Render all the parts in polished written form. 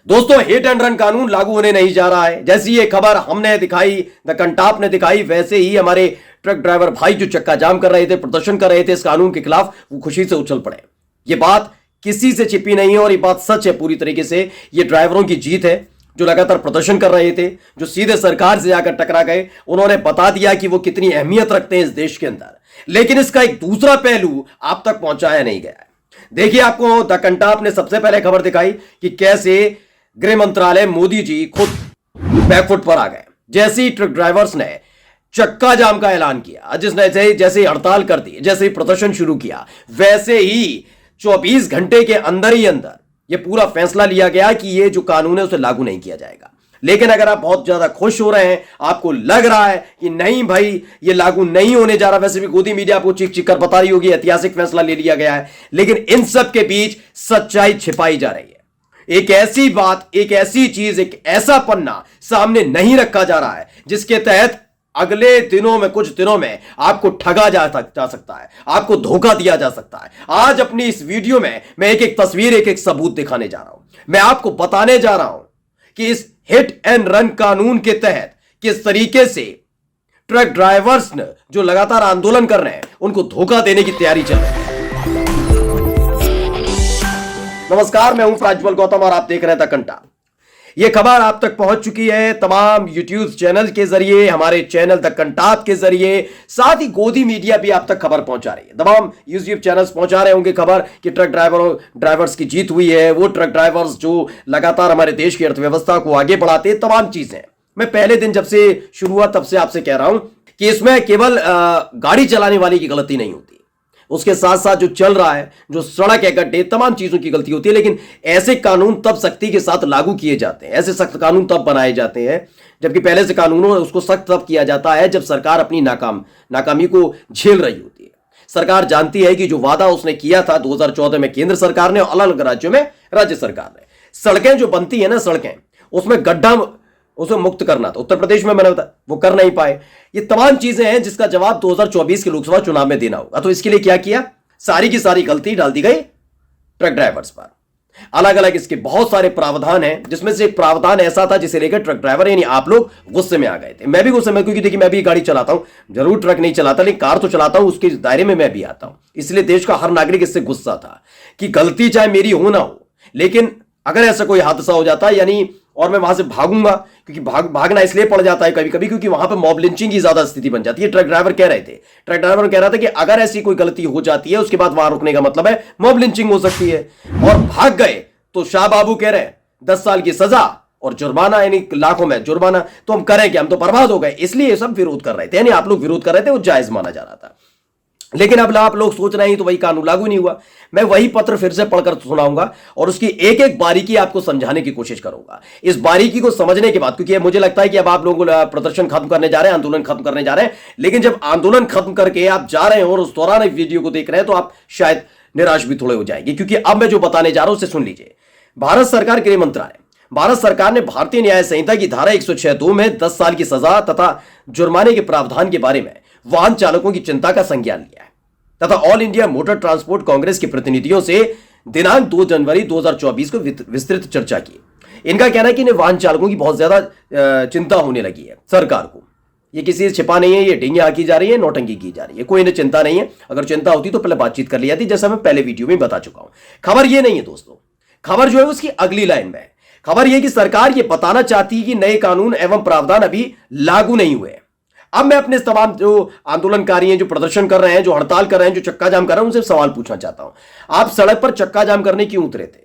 दोस्तों, hit and run कानून लागू होने नहीं जा रहा है। जैसी ये खबर हमने दिखाई, द कंटाप ने दिखाई, वैसे ही हमारे ट्रक ड्राइवर भाई जो चक्का जाम कर रहे थे, प्रदर्शन कर रहे थे इस कानून के खिलाफ, वो खुशी से उछल पड़े। ये बात किसी से छिपी नहीं है और ये बात सच है पूरी तरीके से। ये ड्राइवरों की जीत है जो लगातार प्रदर्शन कर रहे थे, जो सीधे सरकार से जाकर टकरा गए। उन्होंने बता दिया कि वो कितनी अहमियत रखते हैं इस देश के अंदर। लेकिन इसका एक दूसरा पहलू आप तक पहुंचाया नहीं गया है। देखिए, आपको द कंटाप ने सबसे पहले खबर दिखाई कि कैसे गृह मंत्रालय, मोदी जी खुद बैकफुट पर आ गए। जैसे ही ट्रक ड्राइवर्स ने चक्का जाम का ऐलान किया, जैसे ही हड़ताल कर दी, जैसे ही प्रदर्शन शुरू किया, वैसे ही 24 घंटे के अंदर ही अंदर यह पूरा फैसला लिया गया कि यह जो कानून है उसे लागू नहीं किया जाएगा। लेकिन अगर आप बहुत ज्यादा खुश हो रहे हैं, आपको लग रहा है कि नहीं भाई ये लागू नहीं होने जा रहा, वैसे भी गोदी मीडिया आपको चीख चीख कर बता रही होगी ऐतिहासिक फैसला ले लिया गया है, लेकिन इन सब के बीच सच्चाई छिपाई जा रही है। एक ऐसी बात, एक ऐसी चीज, एक ऐसा पन्ना सामने नहीं रखा जा रहा है जिसके तहत अगले दिनों में, कुछ दिनों में आपको ठगा जा सकता है, आपको धोखा दिया जा सकता है। आज अपनी इस वीडियो में मैं एक एक तस्वीर, एक एक सबूत दिखाने जा रहा हूं। मैं आपको बताने जा रहा हूं कि इस हिट एंड रन कानून के तहत किस तरीके से ट्रक ड्राइवर्स ने जो लगातार आंदोलन कर रहे हैं उनको धोखा देने की तैयारी चल रही है। नमस्कार, मैं हूं प्राज्वल गौतम और आप देख रहे हैं द कंटाप। यह खबर आप तक पहुंच चुकी है तमाम यूट्यूब चैनल के जरिए, हमारे चैनल द कंटाप के जरिए, साथ ही गोदी मीडिया भी आप तक खबर पहुंचा रही है। तमाम यूट्यूब चैनल्स पहुंचा रहे होंगे खबर कि ट्रक ड्राइवर्स की जीत हुई है। वो ट्रक ड्राइवर्स जो लगातार हमारे देश की अर्थव्यवस्था को आगे बढ़ाते हैं, तमाम चीजें। मैं पहले दिन जब से शुरू हुआ तब से आपसे कह रहा हूं कि इसमें केवल गाड़ी चलाने वाले की गलती नहीं होती, उसके साथ साथ जो चल रहा है, जो सड़क है, गड्ढे, तमाम चीजों की गलती होती है। लेकिन ऐसे कानून तब सख्ती के साथ लागू किए जाते हैं, ऐसे सख्त कानून तब बनाए जाते हैं, जबकि पहले से कानूनों उसको सख्त तब किया जाता है जब सरकार अपनी नाकामी को झेल रही होती है। सरकार जानती है कि जो वादा उसने किया था 2014 में केंद्र सरकार ने, अलग अलग राज्यों में राज्य सरकार ने, सड़कें जो बनती है ना, सड़कें उसमें गड्ढा उसे मुक्त करना था। उत्तर प्रदेश में मैंने बताया, वो कर नहीं पाए। ये तमाम चीजें हैं जिसका जवाब 2024 के लोकसभा चुनाव में देना होगा। तो इसके लिए क्या किया, सारी की सारी गलती डाल दी गई ट्रक ड्राइवर्स पर। अलग अलग इसके बहुत सारे प्रावधान हैं, जिसमें से एक प्रावधान ऐसा था जिसे लेकर ट्रक ड्राइवर यानी आप लोग गुस्से में आ गए थे। मैं भी गुस्से में, क्योंकि देखिए मैं भी गाड़ी चलाता हूं, जरूर ट्रक नहीं चलाता लेकिन कार तो चलाता हूं, उसके दायरे में मैं भी आता हूं। इसलिए देश का हर नागरिक इससे गुस्सा था कि गलती चाहे मेरी हो ना हो, लेकिन अगर ऐसा कोई हादसा हो जाता है यानी, और मैं वहां से भागूंगा, क्योंकि भागना इसलिए पड़ जाता है कभी कभी क्योंकि वहां पे मॉब लिंचिंग की ज्यादा स्थिति बन जाती है। ट्रक ड्राइवर कह रहा था कि अगर ऐसी कोई गलती हो जाती है उसके बाद वहां रुकने का मतलब है मॉब लिंचिंग हो सकती है, और भाग गए तो शाह बाबू कह रहे हैं 10 साल की सजा और जुर्माना, यानी लाखों में जुर्माना। तो हम करें कि हम तो बर्बाद हो गए, इसलिए ये सब विरोध कर रहे थे, यानी आप लोग विरोध कर रहे थे, वो जायज माना जा रहा था। लेकिन अब आप लोग सोच रहे हैं तो वही कानून लागू नहीं हुआ। मैं वही पत्र फिर से पढ़कर सुनाऊंगा और उसकी एक एक बारीकी आपको समझाने की कोशिश करूंगा। इस बारीकी को समझने के बाद, क्योंकि मुझे लगता है कि अब आप लोग प्रदर्शन खत्म करने जा रहे हैं, आंदोलन खत्म करने जा रहे हैं, लेकिन जब आंदोलन खत्म करके आप जा रहे हैं और उस दौरान वीडियो को देख रहे हैं तो आप शायद निराश भी थोड़े हो जाएंगे, क्योंकि अब मैं जो बताने जा रहा हूं उसे सुन लीजिए। भारत सरकार गृह मंत्रालय, भारत सरकार ने भारतीय न्याय संहिता की धारा 106(2) में 10 साल की सजा तथा जुर्माने के प्रावधान के बारे में वाहन चालकों की चिंता का संज्ञान लिया है तथा all India motor transport Congress के प्रतिनिधियों से दिनांक 2 जनवरी 2024 को विस्तृत चर्चा की। इनका कहना है कि इन्हें वाहन चालकों की बहुत ज्यादा चिंता होने लगी है सरकार को। ये किसी से छिपा नहीं है, ये ढींगे आकी जा रही है, नौटंकी की जा रही है, कोई इन्हें चिंता नहीं है। अगर चिंता होती तो पहले बातचीत कर ली जाती, जैसा मैं पहले वीडियो में बता चुका हूं। खबर ये नहीं है दोस्तों, खबर जो है उसकी अगली लाइन में है। खबर यह कि सरकार ये बताना चाहती है कि नए कानून एवं प्रावधान अभी लागू नहीं हुए। अब मैं अपने तमाम जो आंदोलनकारी हैं, जो प्रदर्शन कर रहे हैं, जो हड़ताल कर रहे हैं, जो चक्का जाम कर रहे हैं, उनसे सवाल पूछना चाहता हूं। आप सड़क पर चक्का जाम करने क्यों उतरे थे?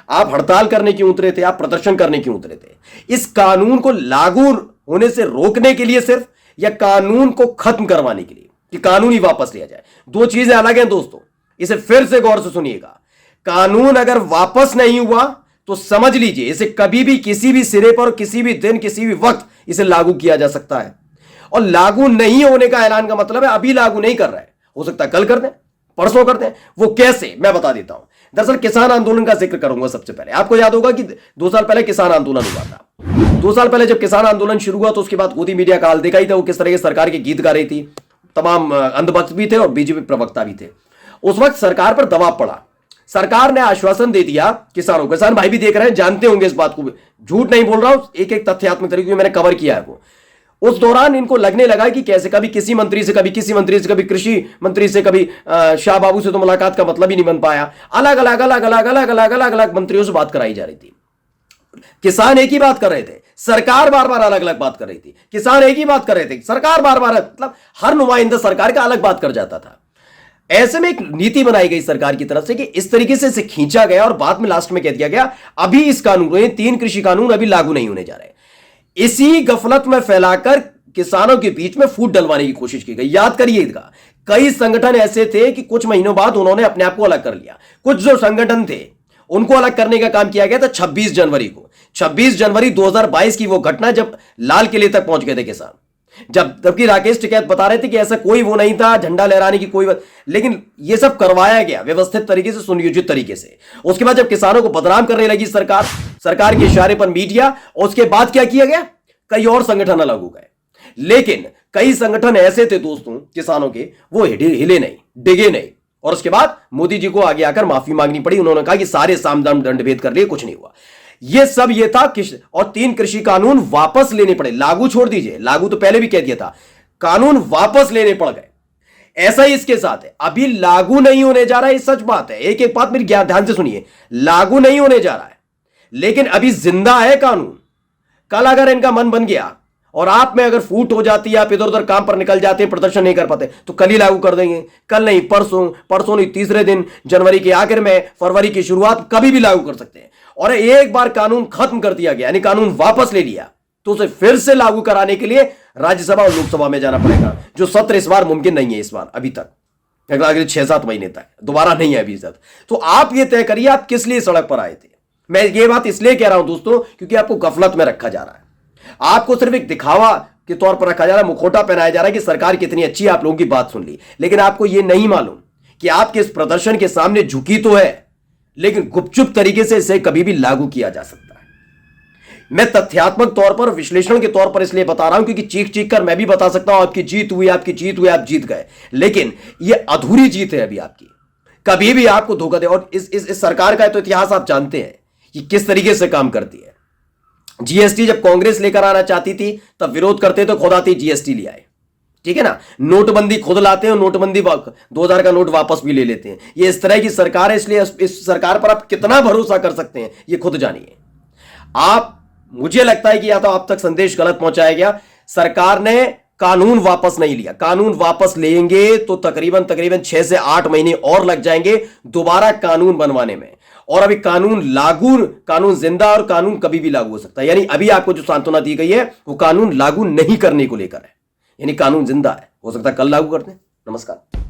आप हड़ताल करने क्यों उतरे थे? आप प्रदर्शन करने क्यों उतरे थे? इस कानून को लागू होने से रोकने के लिए सिर्फ, या कानून को खत्म करवाने के लिए कि कानून ही वापस लिया जाए? दो चीजें अलग हैं दोस्तों, इसे फिर से गौर से सुनिएगा। कानून अगर वापस नहीं हुआ तो समझ लीजिए इसे कभी भी, किसी भी सिरे पर, किसी भी दिन, किसी भी वक्त इसे लागू किया जा सकता है। और लागू नहीं होने का ऐलान का मतलब है अभी लागू नहीं कर रहा है, हो सकता है कल कर दें, परसों कर दें। वो कैसे, मैं बता देता हूं। दरअसल किसान आंदोलन का जिक्र करूंगा सबसे पहले। आपको याद होगा कि 2 साल पहले किसान आंदोलन हुआ था। 2 साल पहले जब किसान आंदोलन शुरू हुआ तो उसके बाद गोदी मीडिया का हाल देखा ही था, वो किस तरह की सरकार के गीत गा रही थी। तमाम अंधभक्त भी थे और बीजेपी प्रवक्ता भी थे। उस वक्त सरकार पर दबाव पड़ा सरकार ने आश्वासन दे दिया किसानों, किसान भाई भी देख रहे हैं, जानते होंगे इस बात को, झूठ नहीं बोल रहा हूं, एक एक तथ्यात्मक तरीके मैंने कवर किया है वो। उस दौरान इनको लगने लगा कि कैसे कभी किसी मंत्री से, कभी किसी मंत्री से, कभी कृषि मंत्री से, कभी शाह बाबू से तो मुलाकात का मतलब ही नहीं बन पाया। अलग अलग अलग अलग अलग अलग अलग अलग मंत्रियों से बात कराई जा रही थी। किसान एक ही बात कर रहे थे, सरकार बार बार अलग अलग बात कर रही थी। किसान एक ही बात कर रहे थे, सरकार बार बार, मतलब हर नुमाइंदा सरकार का अलग बात कर जाता था। ऐसे में एक नीति बनाई गई सरकार की तरफ से कि इस तरीके से इसे खींचा गया और बाद में लास्ट में कह दिया गया अभी इस कानून, 3 कृषि कानून अभी लागू नहीं होने जा रहे। इसी गफलत में फैलाकर किसानों के बीच में फूट डलवाने की कोशिश की गई। याद करिएगा, कई संगठन ऐसे थे कि कुछ महीनों बाद उन्होंने अपने आप को अलग कर लिया। कुछ जो संगठन थे उनको अलग करने का काम किया गया था 26 जनवरी को। 26 जनवरी 2022 की वो घटना जब लाल किले तक पहुंच गए थे किसान, जबकि राकेश टिकैत बता रहे थे कि ऐसा कोई वो नहीं था, झंडा लहराने की कोई, लेकिन ये सब करवाया गया व्यवस्थित तरीके से, सुनियोजित तरीके से। उसके बाद जब किसानों को बदनाम करने लगी सरकार के इशारे पर मीडिया, उसके बाद क्या किया गया, कई और संगठन अलग हो गए। लेकिन कई संगठन ऐसे थे दोस्तों किसानों के, वो हिले नहीं, डिगे नहीं, और उसके बाद मोदी जी को आगे आकर माफी मांगनी पड़ी। उन्होंने कहा कि सारे सामदाम दंड भेद कर लिए, कुछ नहीं हुआ। ये सब ये था और 3 कृषि कानून वापस लेने पड़े। लागू छोड़ दीजिए, लागू तो पहले भी कह दिया था, कानून वापस लेने पड़ गए। ऐसा ही इसके साथ है, अभी लागू नहीं होने जा रहा है, ये सच बात है। एक एक बात मेरी ध्यान से सुनिए, लागू नहीं होने जा रहा है लेकिन अभी जिंदा है कानून। कल अगर इनका मन बन गया और आप में अगर फूट हो जाती है, आप इधर उधर काम पर निकल जाते हैं, प्रदर्शन नहीं कर पाते, तो कल ही लागू कर देंगे। कल नहीं, परसों नहीं, तीसरे दिन, जनवरी के आखिर में, फरवरी की शुरुआत, कभी भी लागू कर सकते हैं। और एक बार कानून खत्म कर दिया गया, यानी कानून वापस ले लिया, तो उसे फिर से लागू कराने के लिए राज्यसभा और लोकसभा में जाना पड़ेगा, जो सत्र इस बार मुमकिन नहीं है। इस बार अभी तक अगले 6-7 महीने तक दोबारा नहीं है अभी तक। तो आप ये तय करिए आप किस लिए सड़क पर आए थे। मैं ये बात इसलिए कह रहा हूं दोस्तों क्योंकि आपको गफलत में रखा जा रहा है, आपको सिर्फ एक दिखावा के तौर पर रखा जा रहा है, मुखौटा पहनाया जा रहा है कि सरकार कितनी अच्छी है, आप लोगों की बात सुन ली। लेकिन आपको यह नहीं मालूम कि आपके इस प्रदर्शन के सामने झुकी तो है, लेकिन गुपचुप तरीके से इसे कभी भी लागू किया जा सकता है। मैं तथ्यात्मक तौर पर, विश्लेषण के तौर पर इसलिए बता रहा हूं क्योंकि चीख चीख कर मैं भी बता सकता हूं आपकी जीत हुई, आपकी जीत हुई, आप जीत गए, लेकिन यह अधूरी जीत है अभी आपकी। कभी भी आपको धोखा दे। और इस सरकार का तो इतिहास आप जानते हैं कि किस तरीके से काम करती है। जीएसटी जब कांग्रेस लेकर आना चाहती थी तब विरोध करते तो खुद आती जीएसटी ले आए, ठीक है ना। नोटबंदी खुद लाते हैं, नोटबंदी 2000 का नोट वापस भी ले लेते हैं। ये इस तरह की सरकार है, इसलिए इस सरकार पर आप कितना भरोसा कर सकते हैं ये खुद जानिए आप। मुझे लगता है कि या तो आप तक संदेश गलत पहुंचाया गया। सरकार ने कानून वापस नहीं लिया, कानून वापस लेंगे तो तकरीबन 6 से 8 महीने और लग जाएंगे दोबारा कानून बनवाने में। और अभी कानून जिंदा, और कानून कभी भी लागू हो सकता है। यानी अभी आपको जो सांत्वना दी गई है वो कानून लागू नहीं करने को लेकर है, यानी कानून जिंदा है, हो सकता है कल लागू कर दें। नमस्कार।